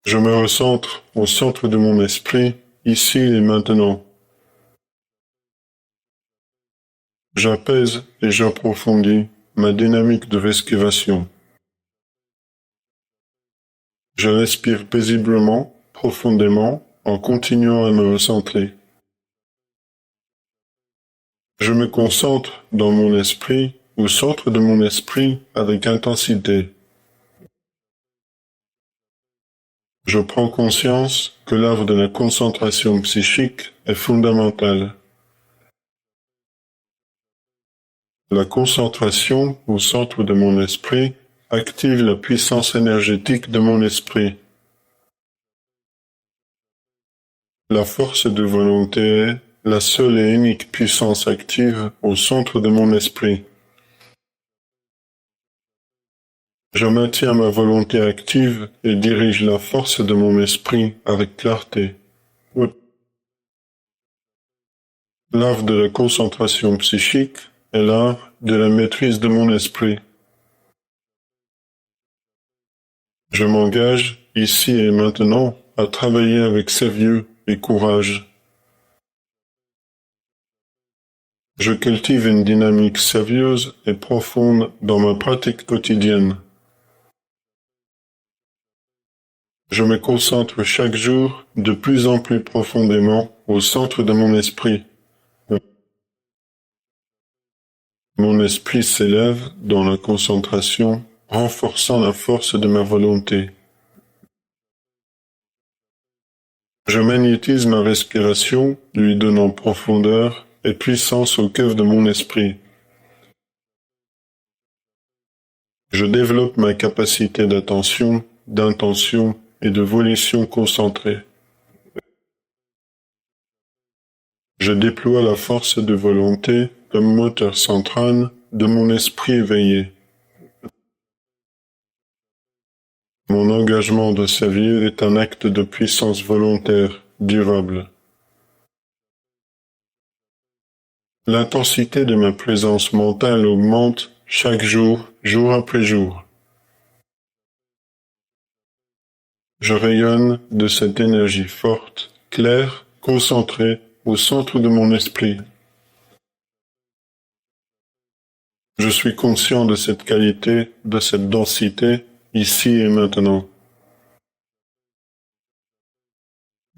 Je me recentre au centre de mon esprit, ici et maintenant. J'apaise et j'approfondis ma dynamique de respiration. Je respire paisiblement, profondément, en continuant à me recentrer. Je me concentre dans mon esprit, au centre de mon esprit, avec intensité. Je prends conscience que l'art de la concentration psychique est fondamental. La concentration au centre de mon esprit active la puissance énergétique de mon esprit. La force de volonté est la seule et unique puissance active au centre de mon esprit. Je maintiens ma volonté active et dirige la force de mon esprit avec clarté. L'art de la concentration psychique est l'art de la maîtrise de mon esprit. Je m'engage, ici et maintenant, à travailler avec sérieux et courage. Je cultive une dynamique sérieuse et profonde dans ma pratique quotidienne. Je me concentre chaque jour de plus en plus profondément au centre de mon esprit. Mon esprit s'élève dans la concentration, renforçant la force de ma volonté. Je magnétise ma respiration, lui donnant profondeur et puissance au cœur de mon esprit. Je développe ma capacité d'attention, d'intention et de volition concentrée. Je déploie la force de volonté comme moteur central de mon esprit éveillé. Mon engagement de sérieux est un acte de puissance volontaire durable. L'intensité de ma présence mentale augmente chaque jour, jour après jour. Je rayonne de cette énergie forte, claire, concentrée au centre de mon esprit. Je suis conscient de cette qualité, de cette densité, ici et maintenant.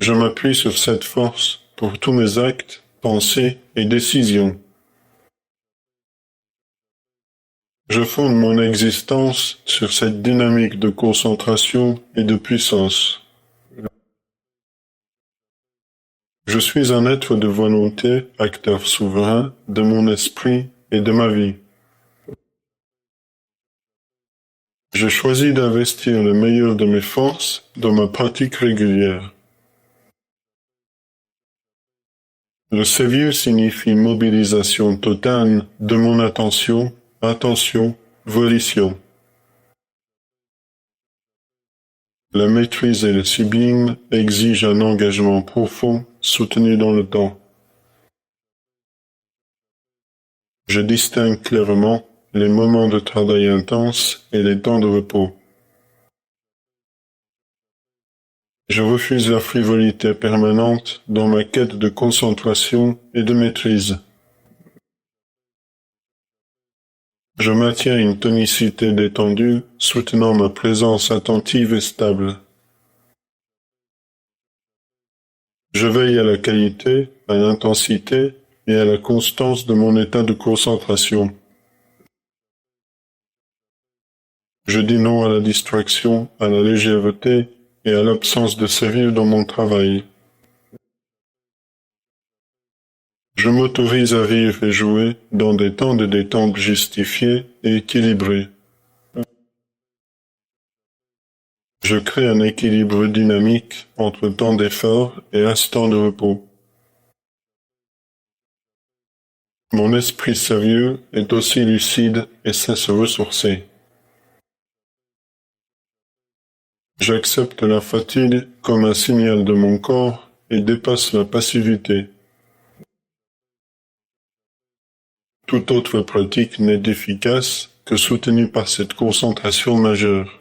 Je m'appuie sur cette force pour tous mes actes, pensées et décisions. Je fonde mon existence sur cette dynamique de concentration et de puissance. Je suis un être de volonté, acteur souverain de mon esprit et de ma vie. Je choisis d'investir le meilleur de mes forces dans ma pratique régulière. Le sérieux signifie mobilisation totale de mon attention, volition. La maîtrise et le sublime exigent un engagement profond, soutenu dans le temps. Je distingue clairement les moments de travail intense et les temps de repos. Je refuse la frivolité permanente dans ma quête de concentration et de maîtrise. Je maintiens une tonicité détendue, soutenant ma présence attentive et stable. Je veille à la qualité, à l'intensité et à la constance de mon état de concentration. Je dis non à la distraction, à la légèreté et à l'absence de sérieux dans mon travail. Je m'autorise à rire et jouer dans des temps de détente justifiés et équilibrés. Je crée un équilibre dynamique entre temps d'effort et instant de repos. Mon esprit sérieux est aussi lucide et sait se ressourcer. J'accepte la fatigue comme un signal de mon corps et dépasse la passivité. Toute autre pratique n'est efficace que soutenue par cette concentration majeure.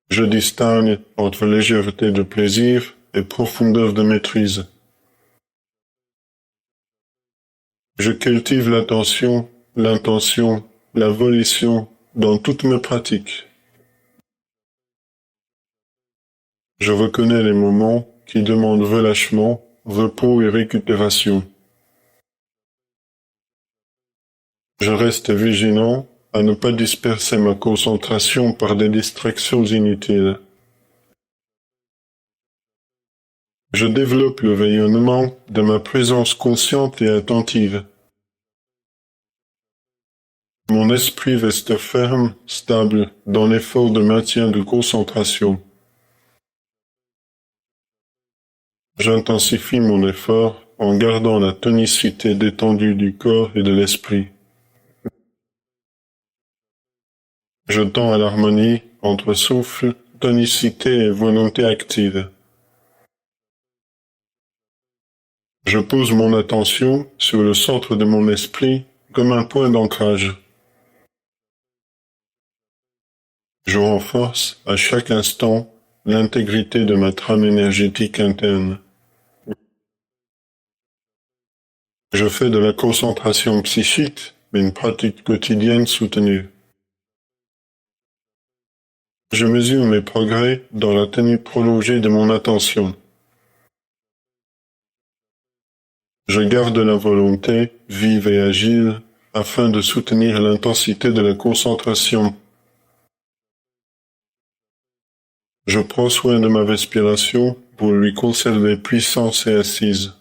Je distingue entre légèreté de plaisir et profondeur de maîtrise. Je cultive l'attention, l'intention, la volition dans toutes mes pratiques. Je reconnais les moments qui demandent relâchement, repos et récupération. Je reste vigilant à ne pas disperser ma concentration par des distractions inutiles. Je développe le rayonnement de ma présence consciente et attentive. Mon esprit reste ferme, stable, dans l'effort de maintien de concentration. J'intensifie mon effort en gardant la tonicité détendue du corps et de l'esprit. Je tends à l'harmonie entre souffle, tonicité et volonté active. Je pose mon attention sur le centre de mon esprit comme un point d'ancrage. Je renforce à chaque instant l'intégrité de ma trame énergétique interne. Je fais de la concentration psychique une pratique quotidienne soutenue. Je mesure mes progrès dans la tenue prolongée de mon attention. Je garde la volonté vive et agile afin de soutenir l'intensité de la concentration. Je prends soin de ma respiration pour lui conserver puissance et assise.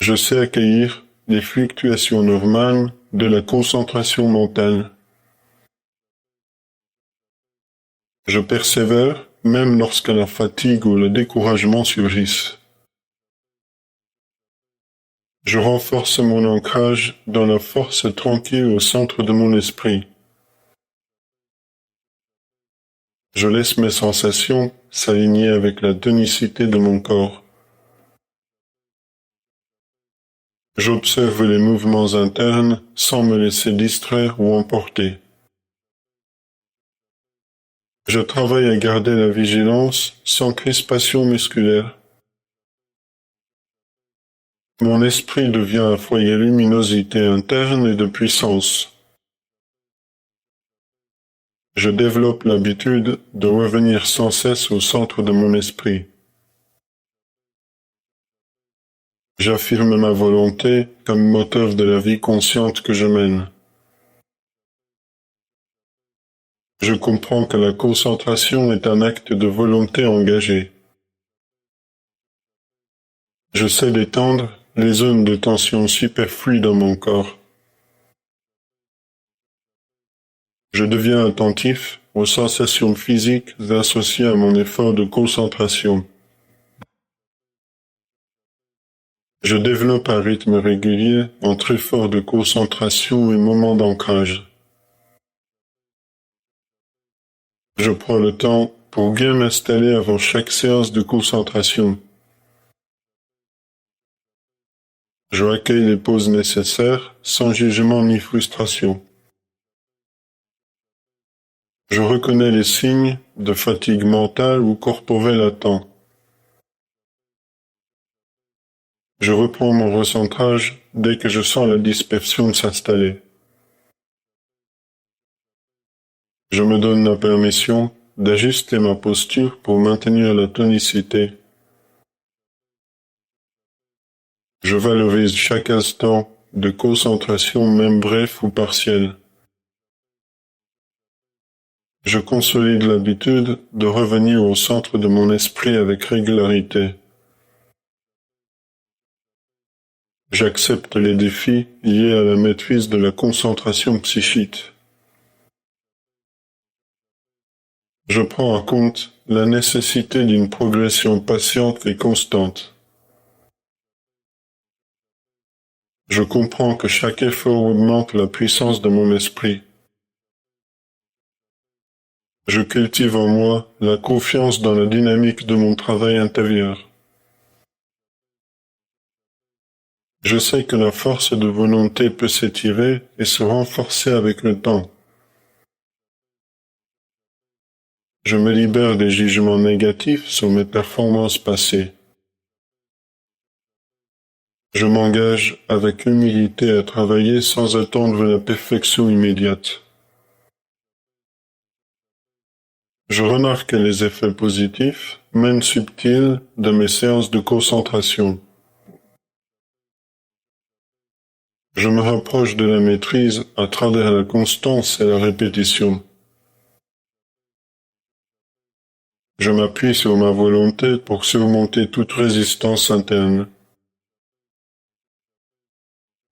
Je sais accueillir les fluctuations normales de la concentration mentale. Je persévère même lorsque la fatigue ou le découragement surgissent. Je renforce mon ancrage dans la force tranquille au centre de mon esprit. Je laisse mes sensations s'aligner avec la tonicité de mon corps. J'observe les mouvements internes sans me laisser distraire ou emporter. Je travaille à garder la vigilance sans crispation musculaire. Mon esprit devient un foyer luminosité interne et de puissance. Je développe l'habitude de revenir sans cesse au centre de mon esprit. J'affirme ma volonté comme moteur de la vie consciente que je mène. Je comprends que la concentration est un acte de volonté engagée. Je sais détendre les zones de tension superflues dans mon corps. Je deviens attentif aux sensations physiques associées à mon effort de concentration. Je développe un rythme régulier entre efforts de concentration et moments d'ancrage. Je prends le temps pour bien m'installer avant chaque séance de concentration. Je accueille les pauses nécessaires sans jugement ni frustration. Je reconnais les signes de fatigue mentale ou corporelle à temps. Je reprends mon recentrage dès que je sens la dispersion s'installer. Je me donne la permission d'ajuster ma posture pour maintenir la tonicité. Je valorise chaque instant de concentration, même bref ou partiel. Je consolide l'habitude de revenir au centre de mon esprit avec régularité. J'accepte les défis liés à la maîtrise de la concentration psychique. Je prends en compte la nécessité d'une progression patiente et constante. Je comprends que chaque effort augmente la puissance de mon esprit. Je cultive en moi la confiance dans la dynamique de mon travail intérieur. Je sais que la force de volonté peut s'étirer et se renforcer avec le temps. Je me libère des jugements négatifs sur mes performances passées. Je m'engage avec humilité à travailler sans attendre la perfection immédiate. Je remarque les effets positifs, même subtils, de mes séances de concentration. Je me rapproche de la maîtrise à travers la constance et la répétition. Je m'appuie sur ma volonté pour surmonter toute résistance interne.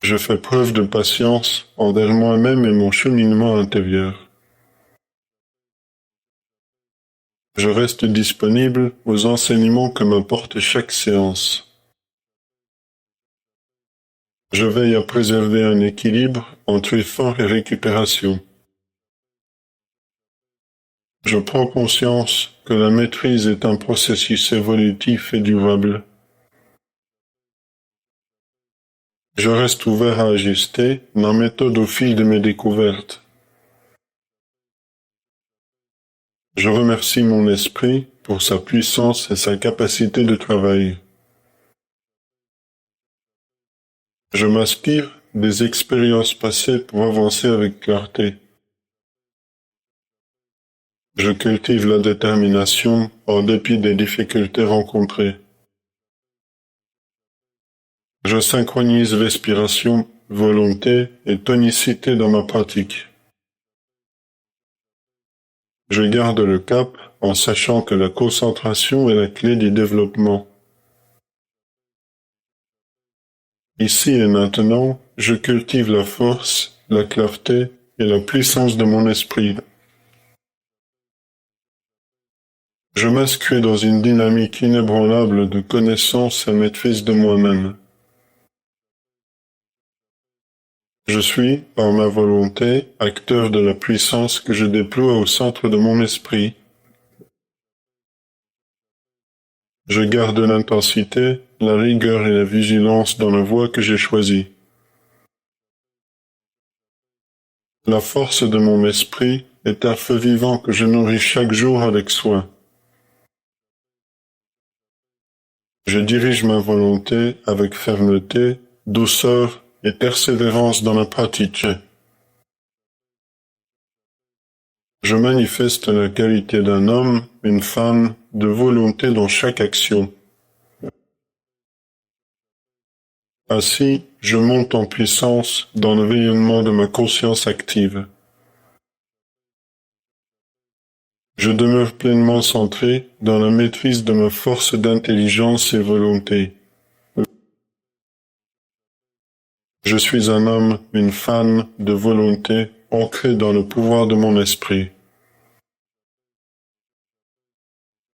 Je fais preuve de patience envers moi-même et mon cheminement intérieur. Je reste disponible aux enseignements que m'apporte chaque séance. Je veille à préserver un équilibre entre effort et récupération. Je prends conscience que la maîtrise est un processus évolutif et durable. Je reste ouvert à ajuster ma méthode au fil de mes découvertes. Je remercie mon esprit pour sa puissance et sa capacité de travail. Je m'inspire des expériences passées pour avancer avec clarté. Je cultive la détermination en dépit des difficultés rencontrées. Je synchronise respiration, volonté et tonicité dans ma pratique. Je garde le cap en sachant que la concentration est la clé du développement. Ici et maintenant, je cultive la force, la clarté et la puissance de mon esprit. Je m'inscris dans une dynamique inébranlable de connaissance et maîtrise de moi-même. Je suis, par ma volonté, acteur de la puissance que je déploie au centre de mon esprit. Je garde l'intensité, la rigueur et la vigilance dans la voie que j'ai choisie. La force de mon esprit est un feu vivant que je nourris chaque jour avec soin. Je dirige ma volonté avec fermeté, douceur et persévérance dans la pratique. Je manifeste la qualité d'un homme, une femme, de volonté dans chaque action. Ainsi, je monte en puissance dans le rayonnement de ma conscience active. Je demeure pleinement centré dans la maîtrise de ma force d'intelligence et volonté. Je suis un homme, une femme de volonté ancré dans le pouvoir de mon esprit.